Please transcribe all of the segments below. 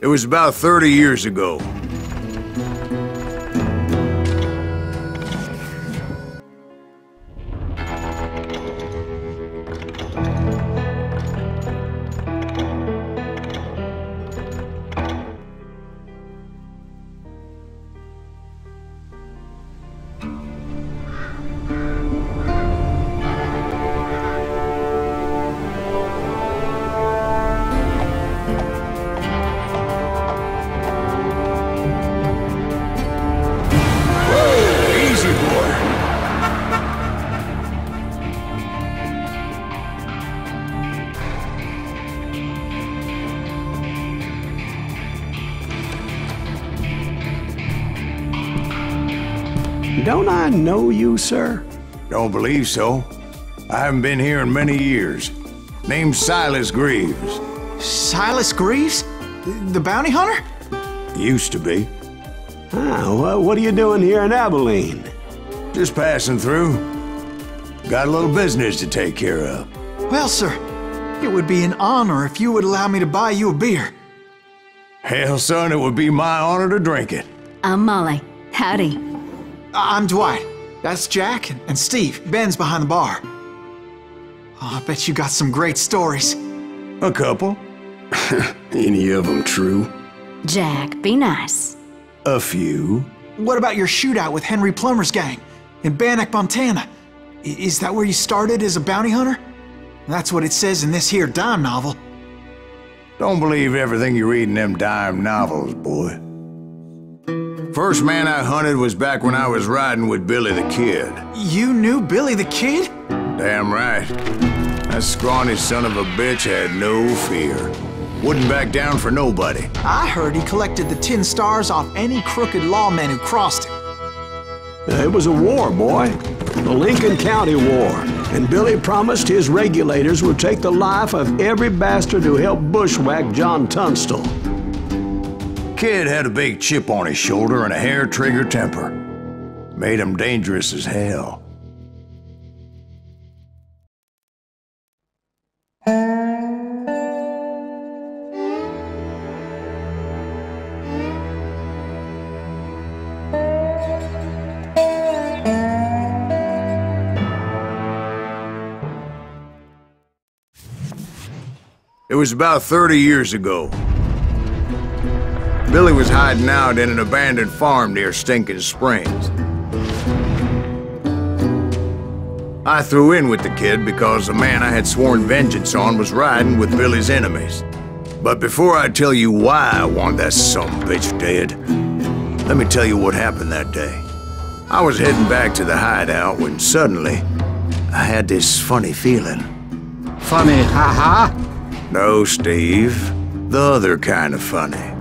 It was about 30 years ago. Don't I know you, sir? Don't believe so. I haven't been here in many years. Name's Silas Greaves. Silas Greaves? The bounty hunter? Used to be. Ah, well, what are you doing here in Abilene? Just passing through. Got a little business to take care of. Well, sir, it would be an honor if you would allow me to buy you a beer. Hell, son, it would be my honor to drink it. I'm Molly. Howdy. I'm Dwight. That's Jack and Steve. Ben's behind the bar. Oh, I bet you got some great stories. A couple. Any of them true? Jack, be nice. A few. What about your shootout with Henry Plummer's gang in Bannock, Montana? Is that where you started as a bounty hunter? That's what it says in this here dime novel. Don't believe everything you read in them dime novels, boy. First man I hunted was back when I was riding with Billy the Kid. You knew Billy the Kid? Damn right. That scrawny son of a bitch had no fear. Wouldn't back down for nobody. I heard he collected the 10 stars off any crooked lawmen who crossed him. It was a war, boy. The Lincoln County War. And Billy promised his regulators would take the life of every bastard who helped bushwhack John Tunstall. Kid had a big chip on his shoulder and a hair-trigger temper. Made him dangerous as hell. It was about 30 years ago. Billy was hiding out in an abandoned farm near Stinking Springs. I threw in with the kid because the man I had sworn vengeance on was riding with Billy's enemies. But before I tell you why I want that sumbitch dead, let me tell you what happened that day. I was heading back to the hideout when suddenly I had this funny feeling. Funny, haha? No, Steve. The other kind of funny.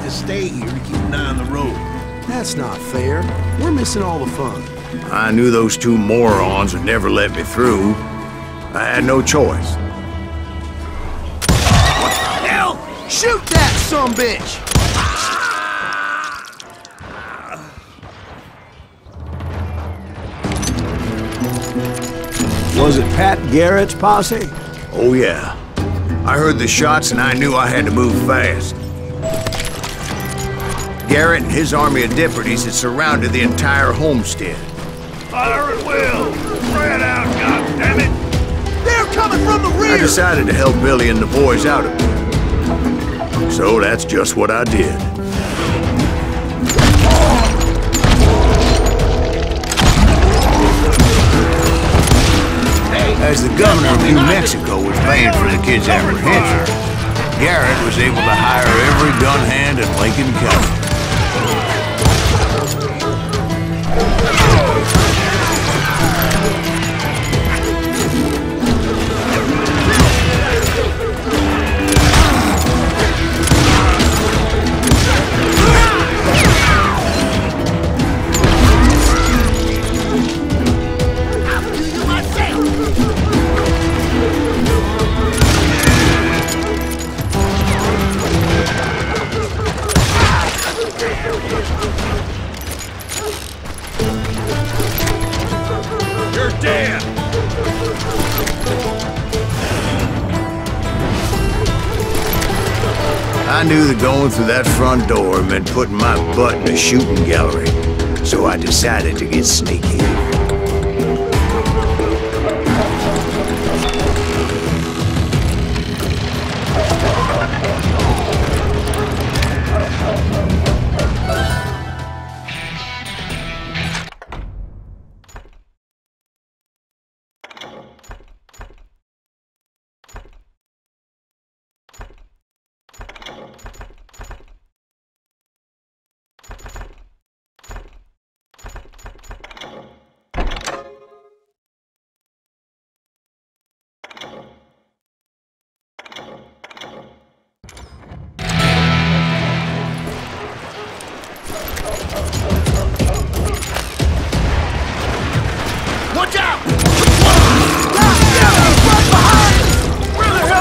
Stay here to keep an eye on the road. That's not fair. We're missing all the fun. I knew those two morons would never let me through. I had no choice. What the hell? Shoot that sumbitch! Was it Pat Garrett's posse? Oh yeah. I heard the shots and I knew I had to move fast. Garrett and his army of deputies had surrounded the entire homestead. Fire at will! Spread out, goddammit! They're coming from the rear! I decided to help Billy and the boys out of it. So that's just what I did. As the governor of New Mexico was paying for the kids' apprehension, Garrett was able to hire every gun hand in Lincoln County. I knew that going through that front door meant putting my butt in a shooting gallery, so I decided to get sneaky.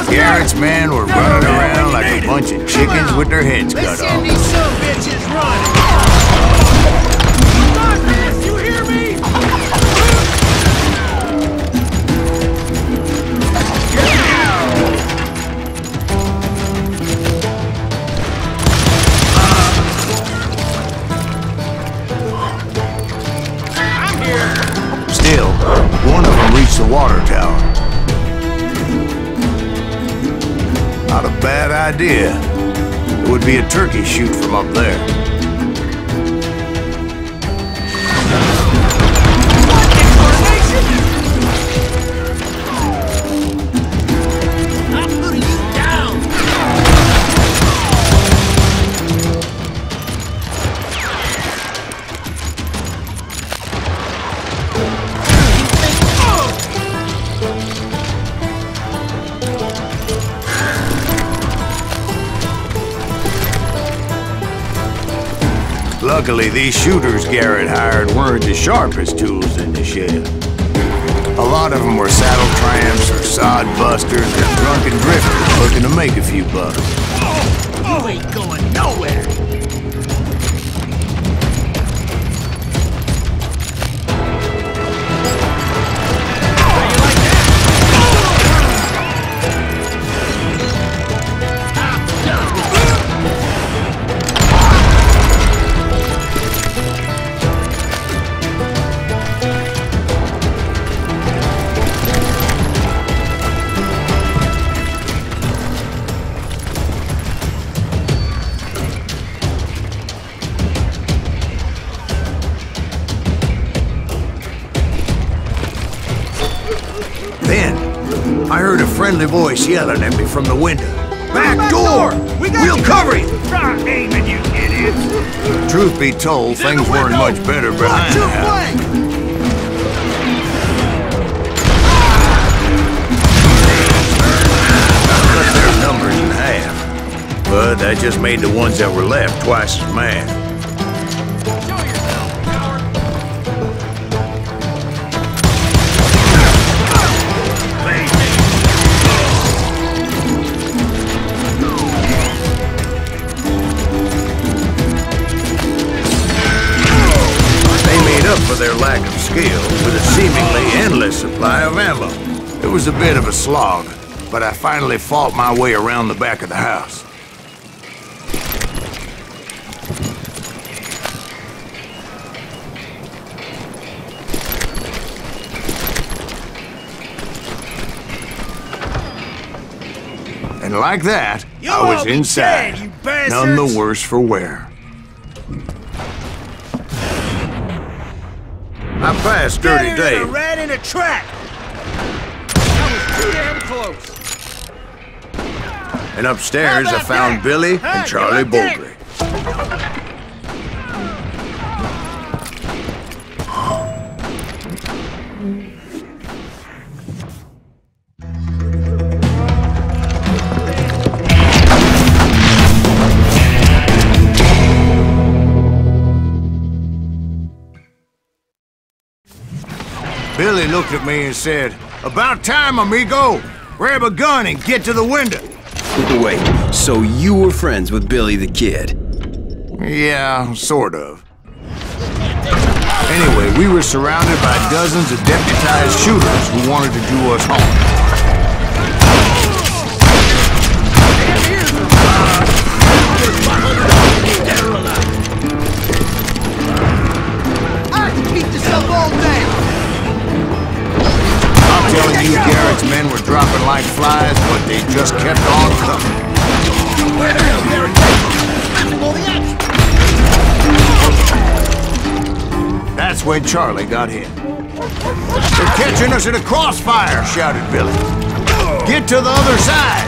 Garrett's men were running around like a bunch of chickens with their heads cut off. Let's send these some bitches running! Come on, you hear me? I'm here! Still, one of them reached the water tower. Not a bad idea. It would be a turkey shoot from up there. I'm putting you down! Luckily, these shooters Garrett hired weren't the sharpest tools in the shed. A lot of them were saddle tramps or sod busters or drunken drifters looking to make a few bucks. You ain't going nowhere! Then, I heard a friendly voice yelling at me from the window. Back door! We'll cover you! Stop aiming, you idiots! Truth be told, things weren't much better behind the house. I cut their numbers in half, but that just made the ones that were left twice as mad. Show yourself, coward! They made up for their lack of skill with a seemingly endless supply of ammo. It was a bit of a slog, but I finally fought my way around the back of the house. And like that, You I was all be inside, dead, you bastards! none the worse for wear. I passed Dirty Better than a Dave. rat in a trap! That was too damn close! And upstairs, How I about found that? Billy Huh? and Charlie You like that? Baldry. Billy looked at me and said, "About time, amigo! Grab a gun and get to the window!" Wait, so you were friends with Billy the Kid? Yeah, sort of. Anyway, we were surrounded by dozens of deputized shooters who wanted to do us harm. I can keep this up all day! I'm telling you, Garrett's men were dropping like flies, but they just kept on coming. Where the hell's Derek? Passing all the action! That's when Charlie got hit. "They're catching us in a crossfire!" shouted Billy. "Get to the other side!"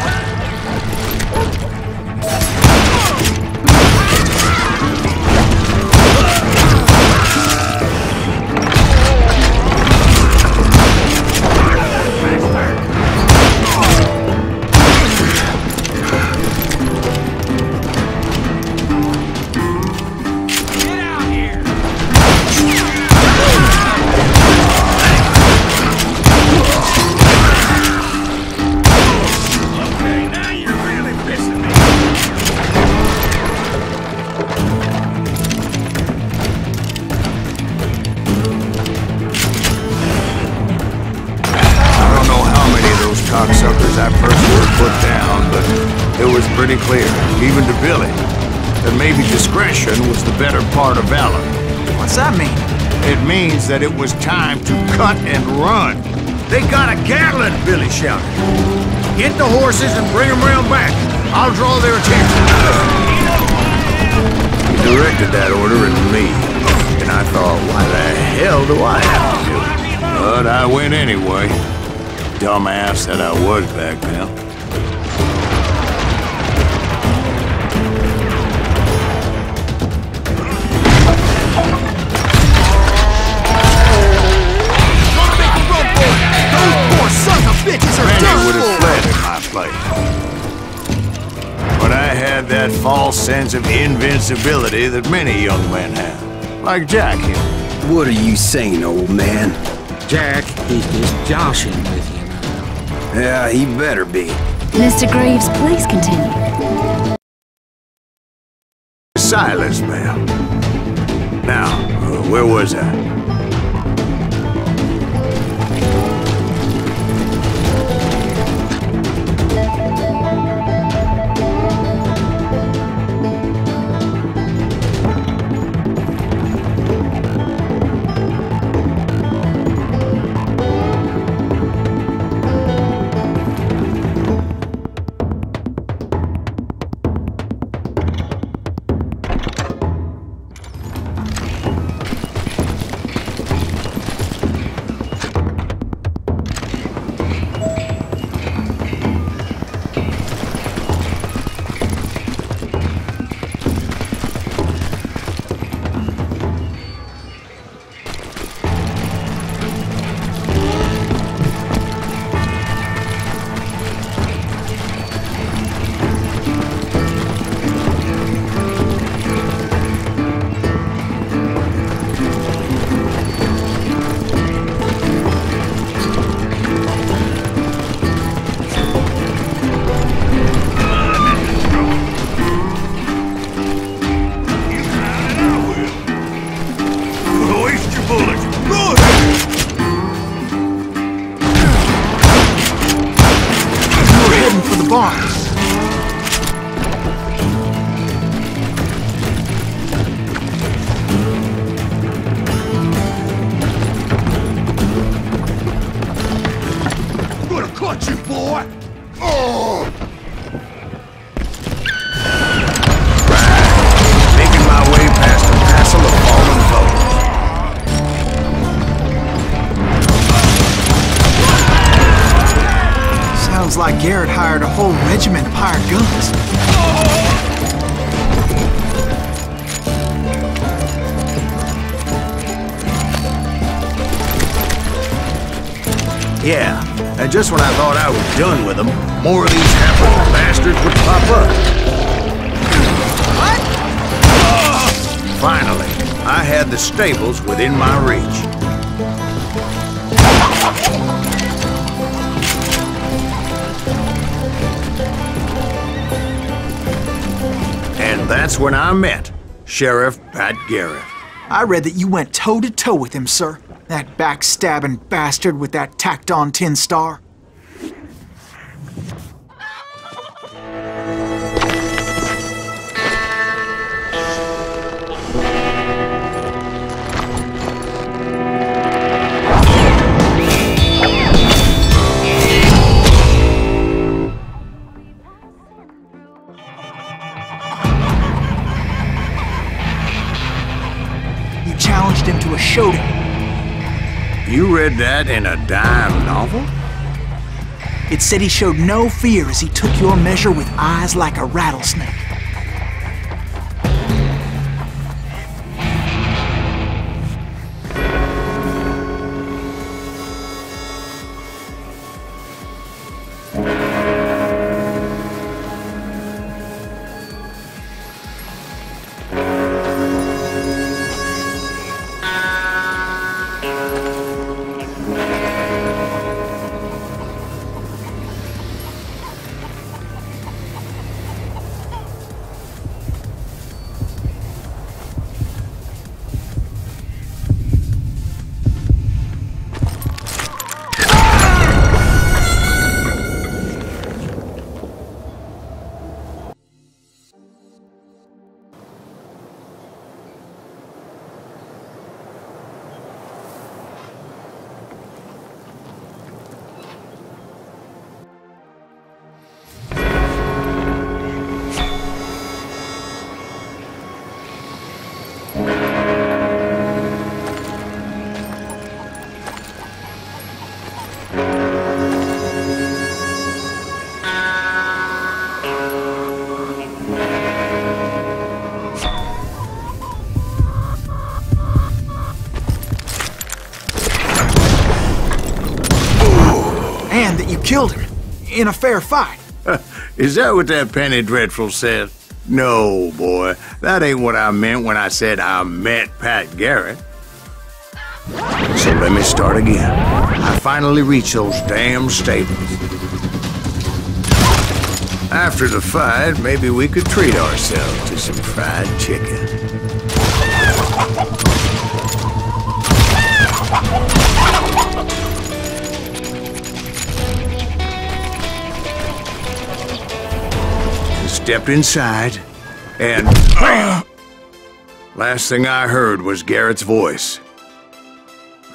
Get out here! Okay, now you're really pissing me. I don't know how many of those cocksuckers I personally put down, but it was pretty clear, even to Billy, that maybe discretion was the better part of valor. What's that mean? It means that it was time to cut and run. "They got a Gatling!" Billy shouted. "Get the horses and bring them round back. I'll draw their attention." He directed that order at me, and I thought, why the hell do I have to do it? But I went anyway. Dumbass that I was back then. Poor sons of bitches are Many done would have for! fled in my place. But I had that false sense of invincibility that many young men have. Like Jack here. What are you saying, old man? Jack, he's just joshing with you now. Yeah, he better be. Mr. Greaves, please continue. Silas, ma'am. Now, where was I? like Garrett hired a whole regiment of hired guns. Yeah, and just when I thought I was done with them, more of these half-witted bastards would pop up. What? Finally, I had the stables within my reach. And that's when I met Sheriff Pat Garrett. I read that you went toe-to-toe with him, sir. That backstabbing bastard with that tacked-on tin star. You challenged him to a showdown. You read that in a dime novel? It said he showed no fear as he took your measure with eyes like a rattlesnake. And that you killed him in a fair fight. Is that what that Penny Dreadful said? No, boy. That ain't what I meant when I said I met Pat Garrett. So let me start again. I finally reached those damn stables. After the fight, maybe we could treat ourselves to some fried chicken. Stepped inside, and last thing I heard was Garrett's voice.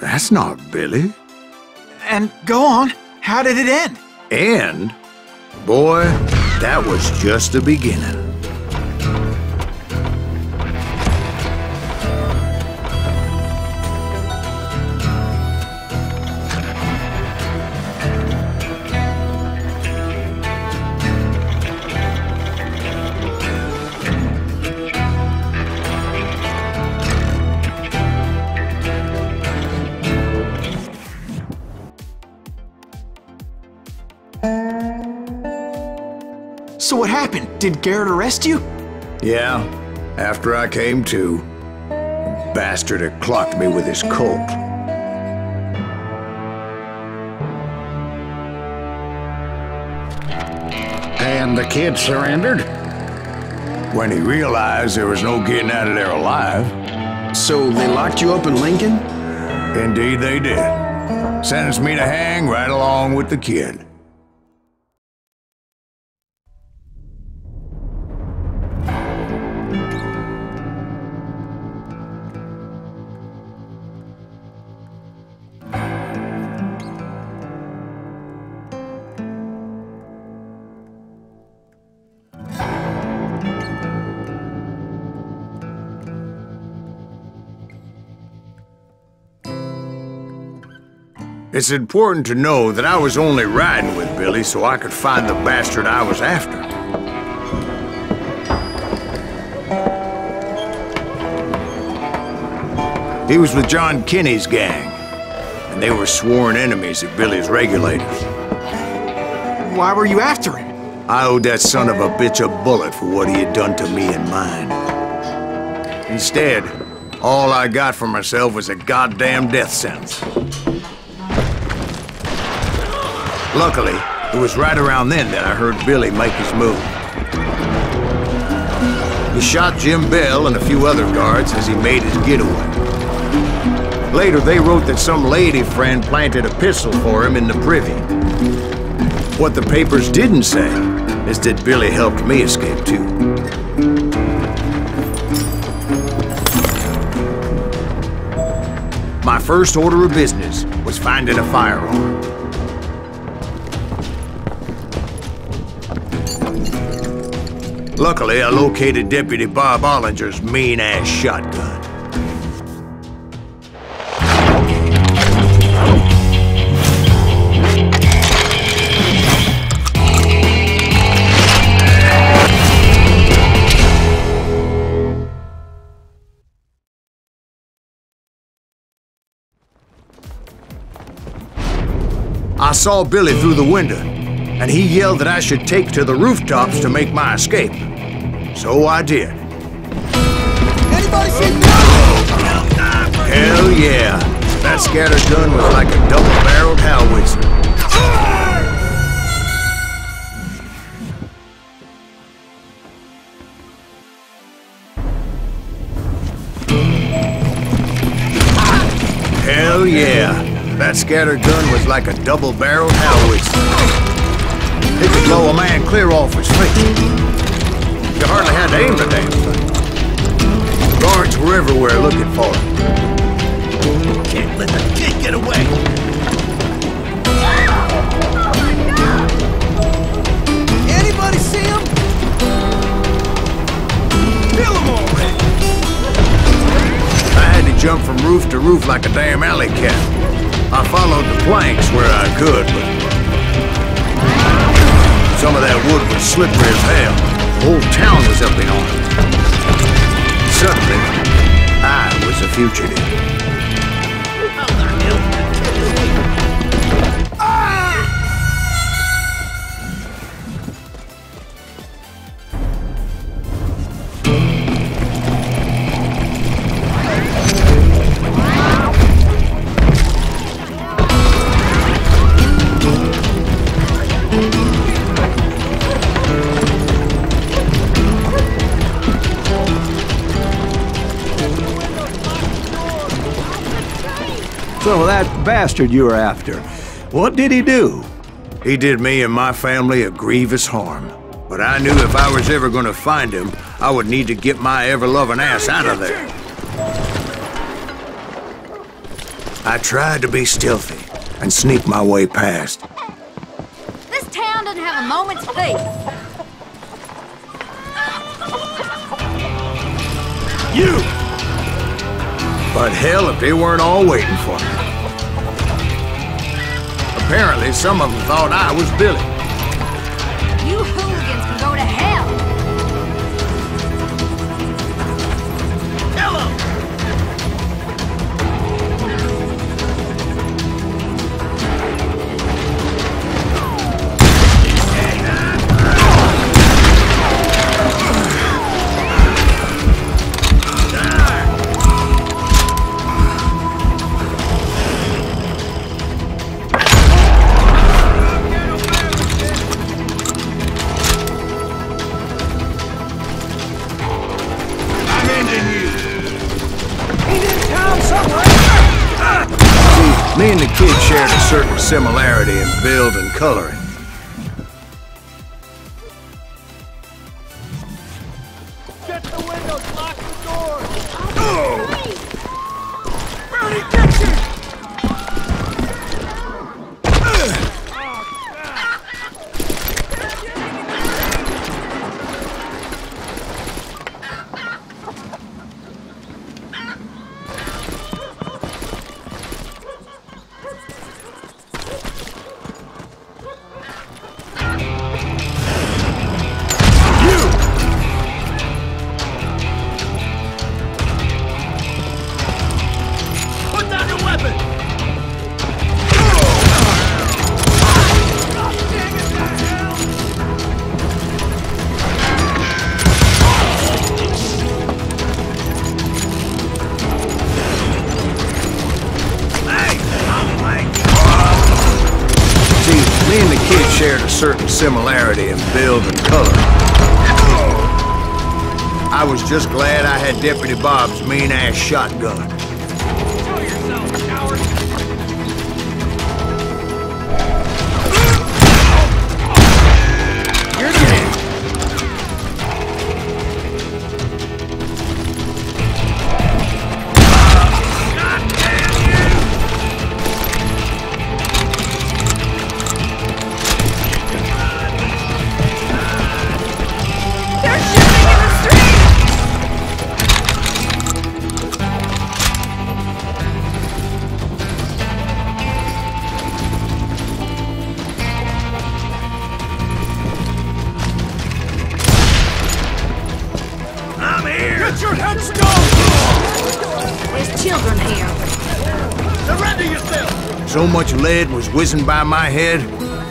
That's not Billy. And go on, how did it end? And, boy, that was just the beginning. So what happened? Did Garrett arrest you? Yeah, after I came to, the bastard had clocked me with his Colt. And the kid surrendered? When he realized there was no getting out of there alive. So they locked you up in Lincoln? Indeed they did. Sentenced me to hang right along with the kid. It's important to know that I was only riding with Billy so I could find the bastard I was after. He was with John Kinney's gang, and they were sworn enemies of Billy's regulators. Why were you after him? I owed that son of a bitch a bullet for what he had done to me and mine. Instead, all I got for myself was a goddamn death sentence. Luckily, it was right around then that I heard Billy make his move. He shot Jim Bell and a few other guards as he made his getaway. Later, they wrote that some lady friend planted a pistol for him in the privy. What the papers didn't say is that Billy helped me escape too. My first order of business was finding a firearm. Luckily, I located Deputy Bob Ollinger's mean-ass shotgun. I saw Billy through the window, and he yelled that I should take to the rooftops to make my escape. So I did. Anybody see me? Hell yeah. That scatter gun was like a double-barreled howitzer. Hell yeah. That scatter gun was like a double-barreled howitzer. It could blow a man clear off his feet. You hardly had to aim the damn thing. Guards were everywhere looking for it. Can't let the kid get away. Anybody see him? Kill him already. I had to jump from roof to roof like a damn alley cat. I followed the planks where I could, but some of that wood was slippery as hell. The whole town was up in arms. Suddenly, I was a fugitive. So that bastard you were after, what did he do? He did me and my family a grievous harm. But I knew if I was ever going to find him, I would need to get my ever-loving ass out of there. I tried to be stealthy and sneak my way past. This town doesn't have a moment's peace. You! But hell, if they weren't all waiting for me. Apparently, some of them thought I was Billy. You hooligans can go to hell. Me and the kid shared a certain similarity in build and coloring. Shut the windows, lock the doors. Oh! Bernie, get you! shared a certain similarity in build and color. I was just glad I had Deputy Bob's mean-ass shotgun. Show yourself, coward! You're dead. They're shooting in the street! I'm here! Get your headstone! There's children here. Surrender yourself! So much lead was whizzing by my head,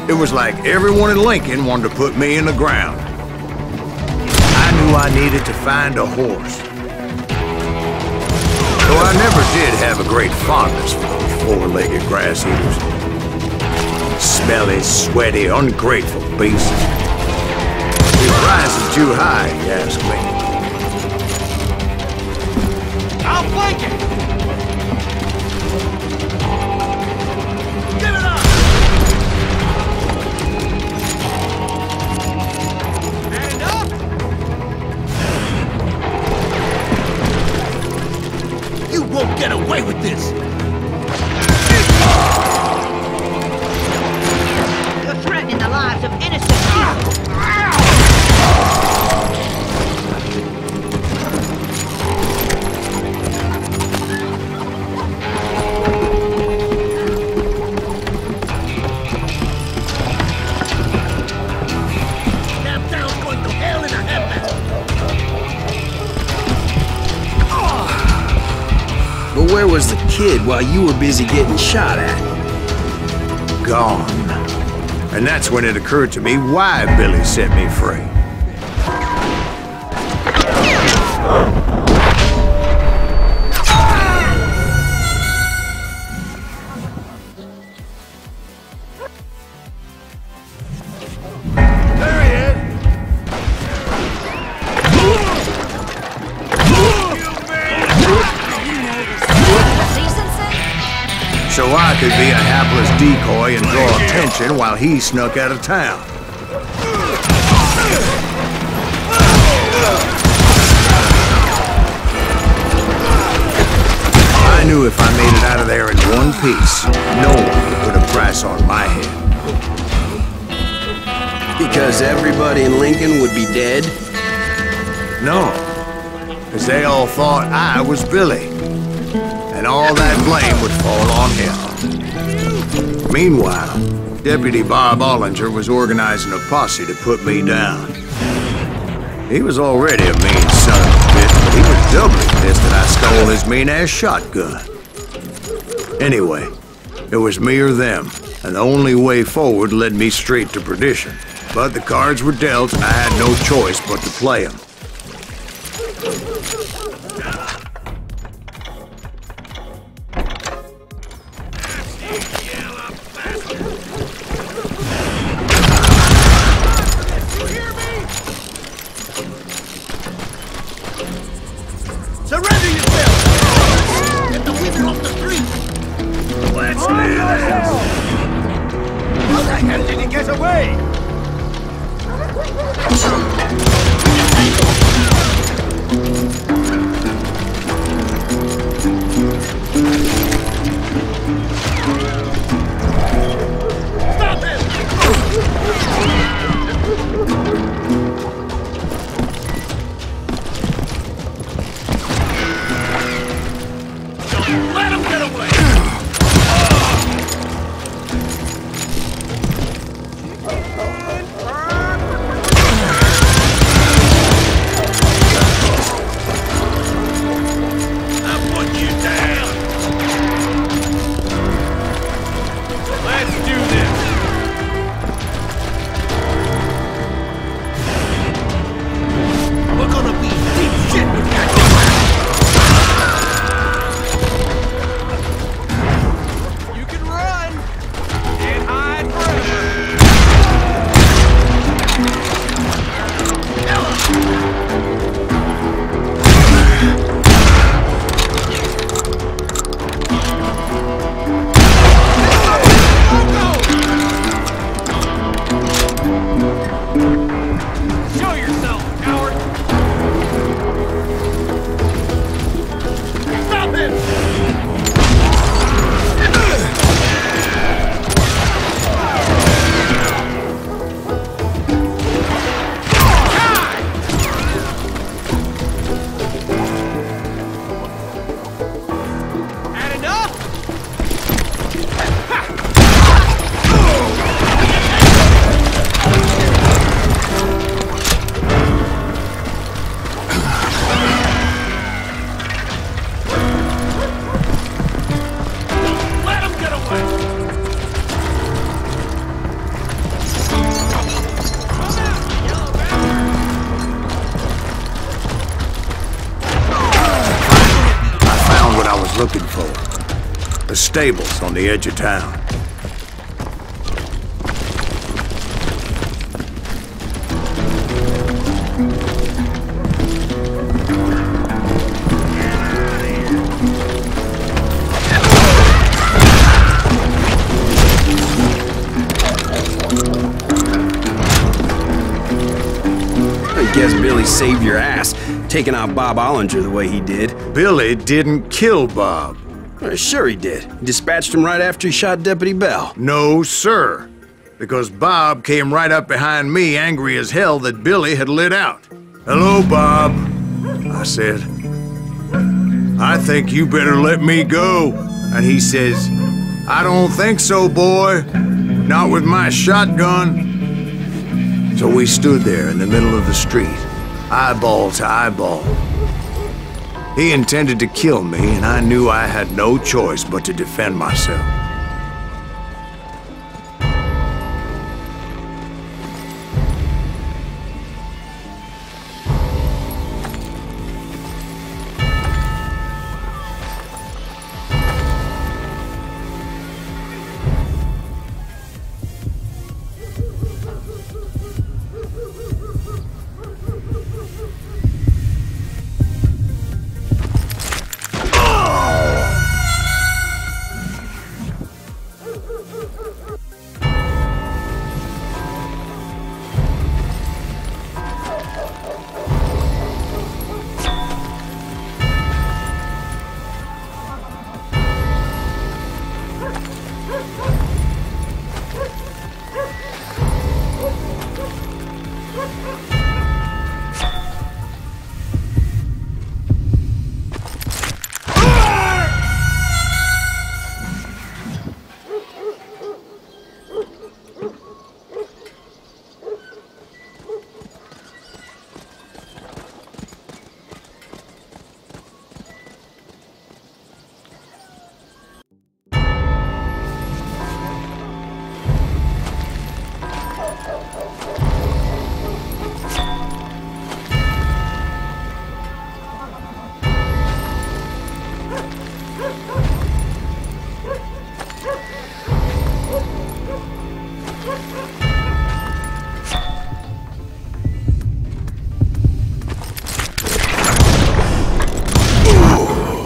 it was like everyone in Lincoln wanted to put me in the ground. I knew I needed to find a horse. Though I never did have a great fondness for those four-legged grass eaters. Smelly, sweaty, ungrateful beasts. The price is too high, if you ask me. I'll flank it! Give it up! And up! You won't get away with this! You're threatening the lives of innocent people. That town's going to hell in a handbasket! But where was the kid while you were busy getting shot at? Gone. And that's when it occurred to me why Billy set me free. There he is! So I could be a hapless decoy and draw attention while he snuck out of town. I knew if I made it out of there in one piece, no one could put a price on my head. Because everybody in Lincoln would be dead? No, because they all thought I was Billy. And all that blame would fall on him. Meanwhile, Deputy Bob Ollinger was organizing a posse to put me down. He was already a mean son of a bitch, but he was doubly pissed that I stole his mean-ass shotgun. Anyway, it was me or them, and the only way forward led me straight to perdition. But the cards were dealt, and I had no choice but to play them. Surrender yourself! Get the whip off the street! Let's do this! How the hell did he get away? was looking for. The stables on the edge of town. I guess Billy saved your ass, taking out Bob Ollinger the way he did. Billy didn't kill Bob. Sure he did. He dispatched him right after he shot Deputy Bell. No, sir. Because Bob came right up behind me, angry as hell that Billy had lit out. "Hello, Bob," I said. "I think you better let me go." And he says, "I don't think so, boy. Not with my shotgun." So we stood there in the middle of the street, eyeball to eyeball. He intended to kill me, and I knew I had no choice but to defend myself.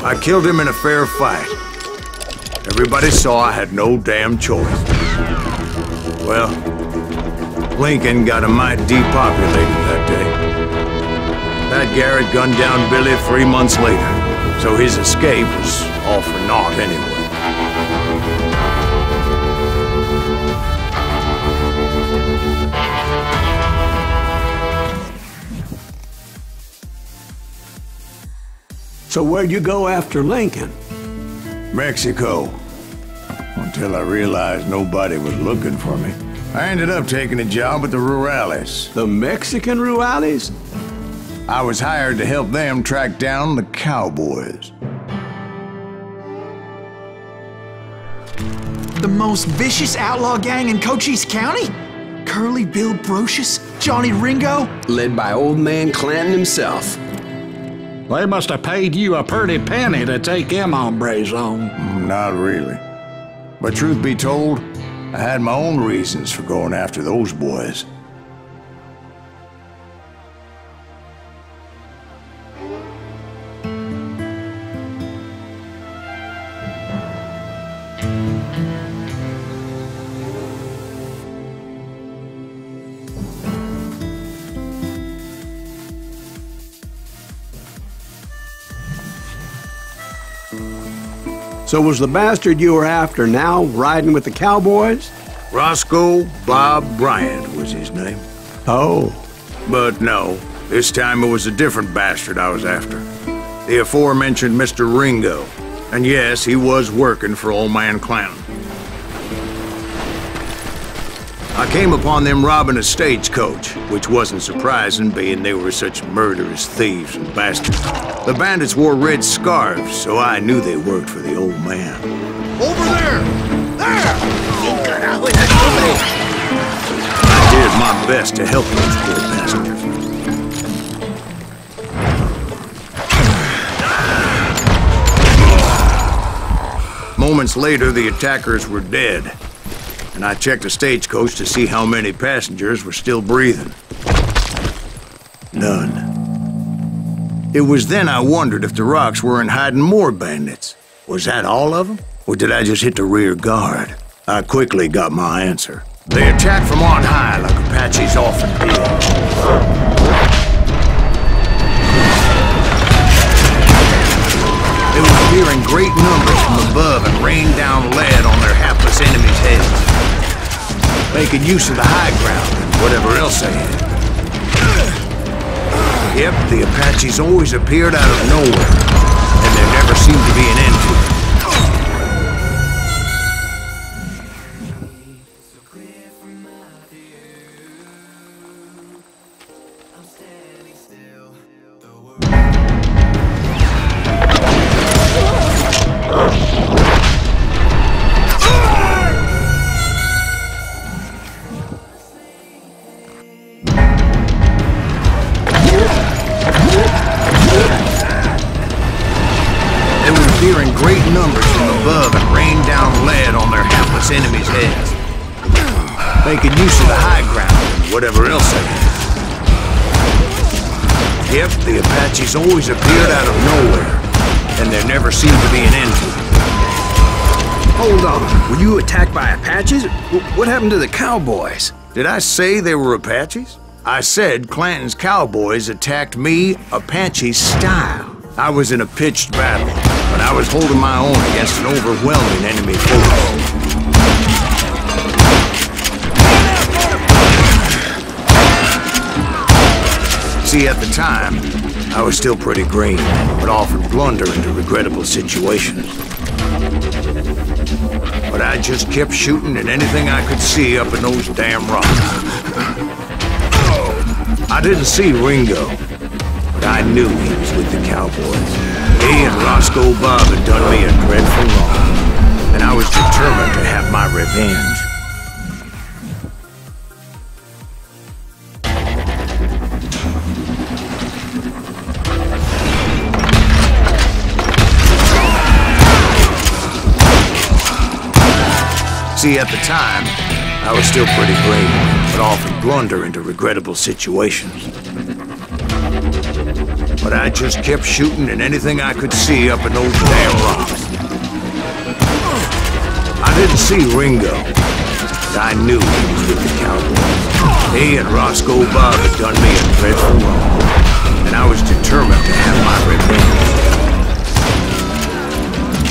I killed him in a fair fight. Everybody saw I had no damn choice. Well, Lincoln got a mite depopulated that day. Pat Garrett gunned down Billy 3 months later, so his escape was all for naught anyway. So where'd you go after Lincoln? Mexico. Until I realized nobody was looking for me. I ended up taking a job at the Rurales. The Mexican Rurales? I was hired to help them track down the cowboys. The most vicious outlaw gang in Cochise County? Curly Bill Brocious? Johnny Ringo? Led by old man Clanton himself. They must have paid you a pretty penny to take them hombres on. Not really. But truth be told, I had my own reasons for going after those boys. So was the bastard you were after now riding with the cowboys? Roscoe Bob Bryant was his name. Oh. But no, this time it was a different bastard I was after. The aforementioned Mr. Ringo. And yes, he was working for old man Clanton. I came upon them robbing a stagecoach, which wasn't surprising, being they were such murderous thieves and bastards. The bandits wore red scarves, so I knew they worked for the old man. Over there! There! I did my best to help those poor bastards. Moments later, the attackers were dead, and I checked the stagecoach to see how many passengers were still breathing. None. It was then I wondered if the rocks weren't hiding more bandits. Was that all of them? Or did I just hit the rear guard? I quickly got my answer. They attacked from on high like Apaches often did. They were appearing great numbers from above and rained down lead on their hapless enemies' heads, making use of the high ground and whatever else they had. Yep, the Apaches always appeared out of nowhere, and there never seemed to be an end to it. Appearing great numbers from above and rained down lead on their hapless enemies' heads, making use of the high ground and whatever else they had. Yep, the Apaches always appeared out of nowhere, and there never seemed to be an end to it. Hold on, were you attacked by Apaches? What happened to the cowboys? Did I say they were Apaches? I said Clanton's cowboys attacked me Apache style. I was in a pitched battle, but I was holding my own against an overwhelming enemy force. See, at the time, I was still pretty green, but often blunder into regrettable situations. But I just kept shooting at anything I could see up in those damn rocks. I didn't see Ringo, but I knew he was with the cowboys. He and Roscoe Bob had done me a dreadful wrong, and I was determined to have my revenge. See, at the time, I was still pretty brave, but often blunder into regrettable situations. But I just kept shooting at anything I could see up in those damn rocks. I didn't see Ringo, but I knew he was with the cowboys. He and Roscoe Bob had done me a dreadful wrong, and I was determined to have my revenge.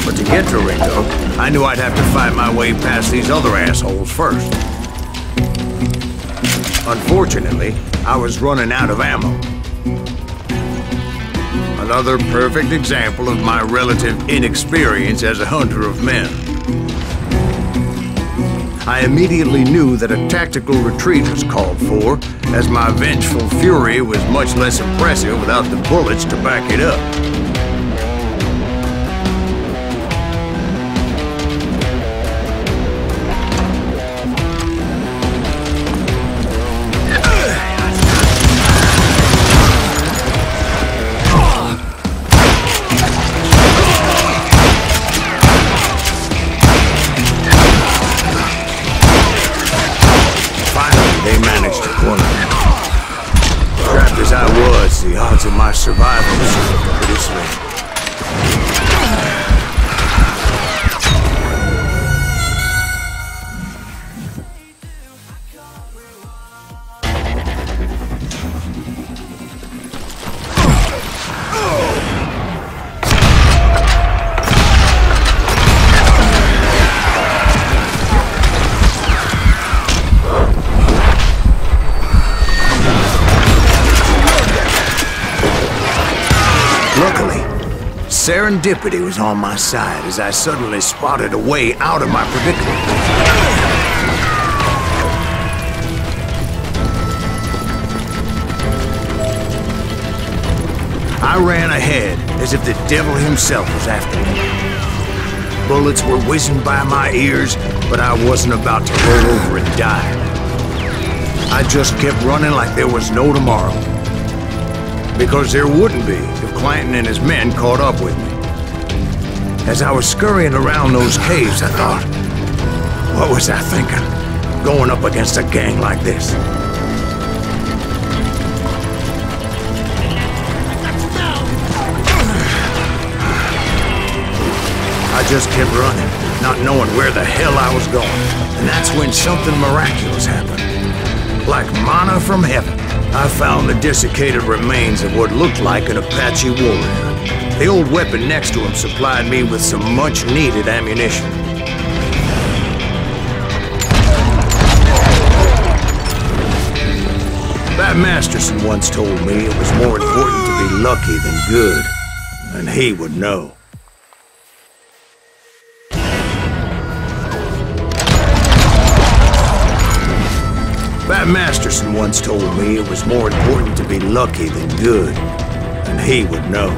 But to get to Ringo, I knew I'd have to fight my way past these other assholes first. Unfortunately, I was running out of ammo. Another perfect example of my relative inexperience as a hunter of men. I immediately knew that a tactical retreat was called for, as my vengeful fury was much less impressive without the bullets to back it up. The odds of my survival seemed pretty slim. Luckily, serendipity was on my side as I suddenly spotted a way out of my predicament. I ran ahead as if the devil himself was after me. Bullets were whizzing by my ears, but I wasn't about to roll over and die. I just kept running like there was no tomorrow. Because there wouldn't be if Clanton and his men caught up with me. As I was scurrying around those caves, I thought, what was I thinking? Going up against a gang like this? I just kept running, not knowing where the hell I was going. And that's when something miraculous happened. Like manna from heaven, I found the desiccated remains of what looked like an Apache warrior. The old weapon next to him supplied me with some much-needed ammunition. Bat Masterson once told me it was more important to be lucky than good, and he would know. Bat Masterson once told me it was more important to be lucky than good, and he would know.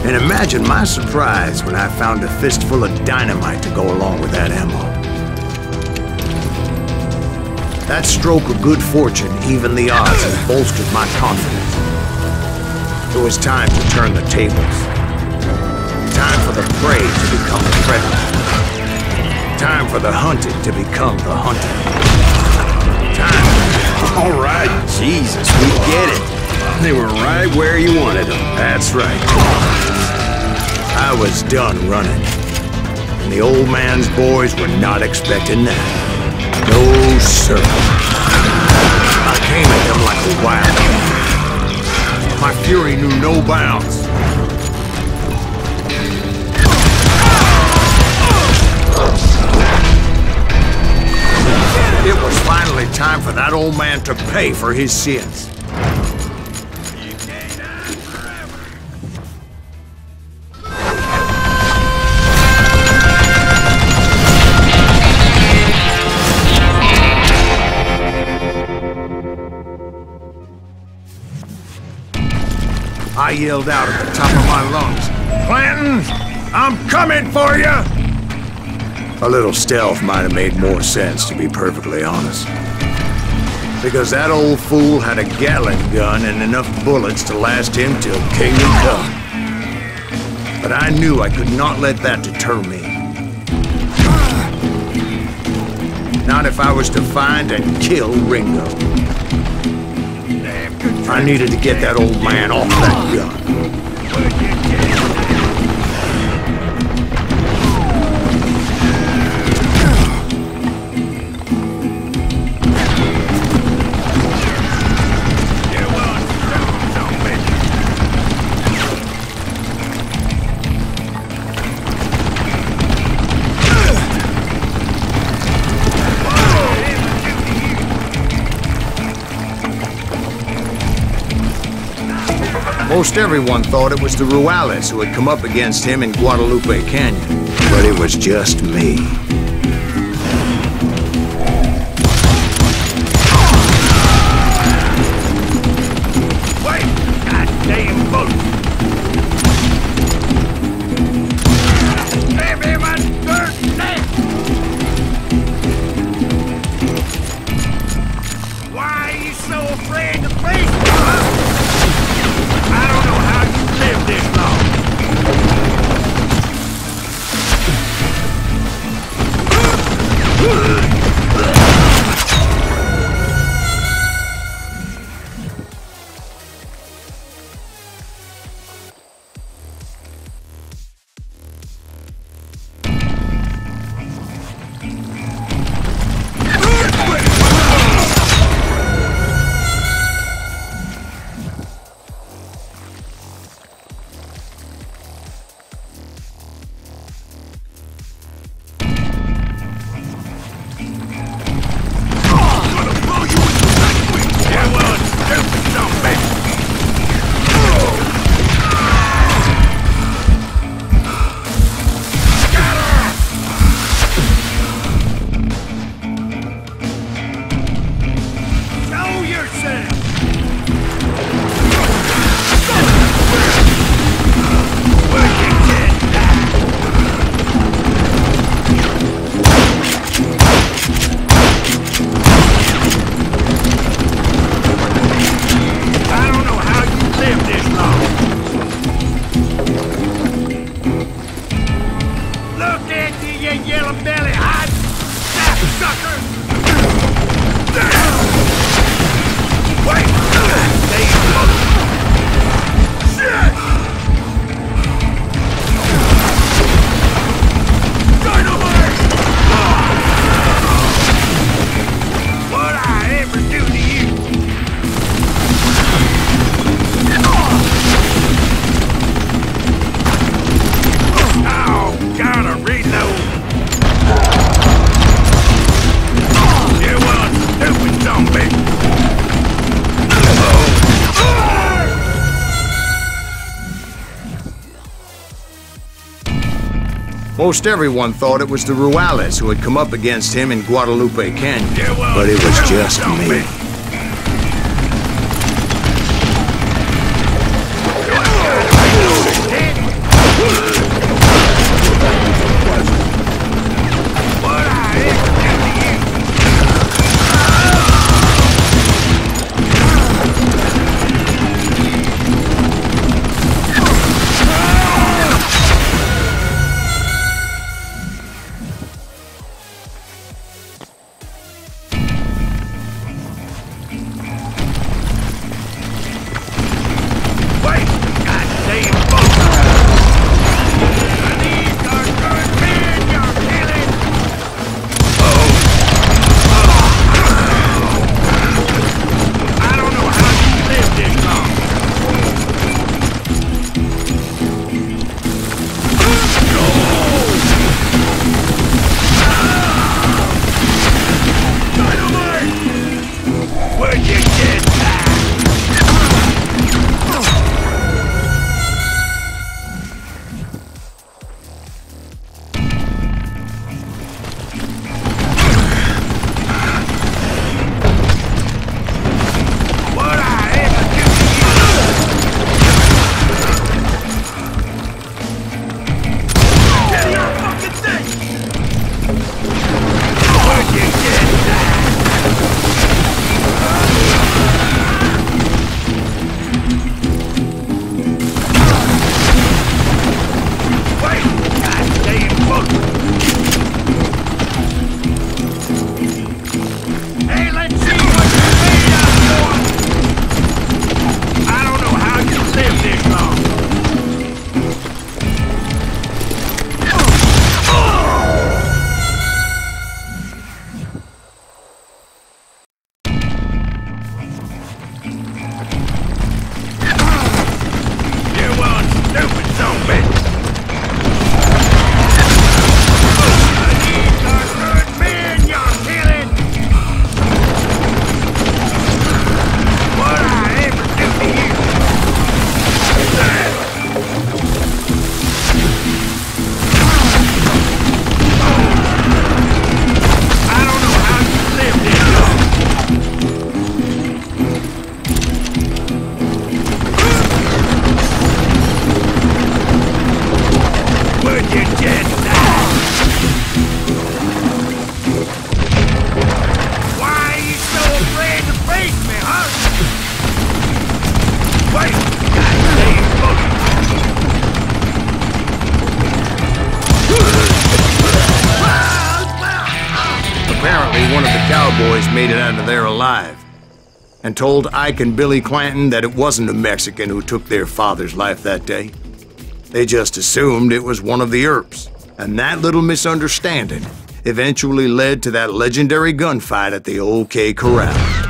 And imagine my surprise when I found a fistful of dynamite to go along with that ammo. That stroke of good fortune evened the odds and bolstered my confidence. It was time to turn the tables. Time for the prey to become the predator. Time for the hunted to become the hunted. Time. All right, Jesus, we get it. They were right where you wanted them. That's right. I was done running. And the old man's boys were not expecting that. No, sir. I came at them like a wild cat. My fury knew no bounds. It was finally time for that old man to pay for his sins. You can't hide forever. I yelled out at the top of my lungs, "Clanton, I'm coming for you!" A little stealth might have made more sense, to be perfectly honest. Because that old fool had a Gatling gun and enough bullets to last him till kingdom come. But I knew I could not let that deter me. Not if I was to find and kill Ringo. I needed to get that old man off that gun. Most everyone thought it was the Juarez who had come up against him in Guadalupe Canyon, but it was just me. Wait! Goddamn bullet! Give him a dirt neck! Why are you so afraid to face me, huh? I don't know how you lived this long. your belly hot, sapsucker! Wait! Stay close! Shit! Dynamite! What'd I ever do to you? Oh, gotta reload. You want stupid zombie. Most everyone thought it was the Juarez who had come up against him in Guadalupe Canyon, but it was just me. One of the cowboys made it out of there alive and told Ike and Billy Clanton that it wasn't a Mexican who took their father's life that day. They just assumed it was one of the Earps, and that little misunderstanding eventually led to that legendary gunfight at the OK Corral.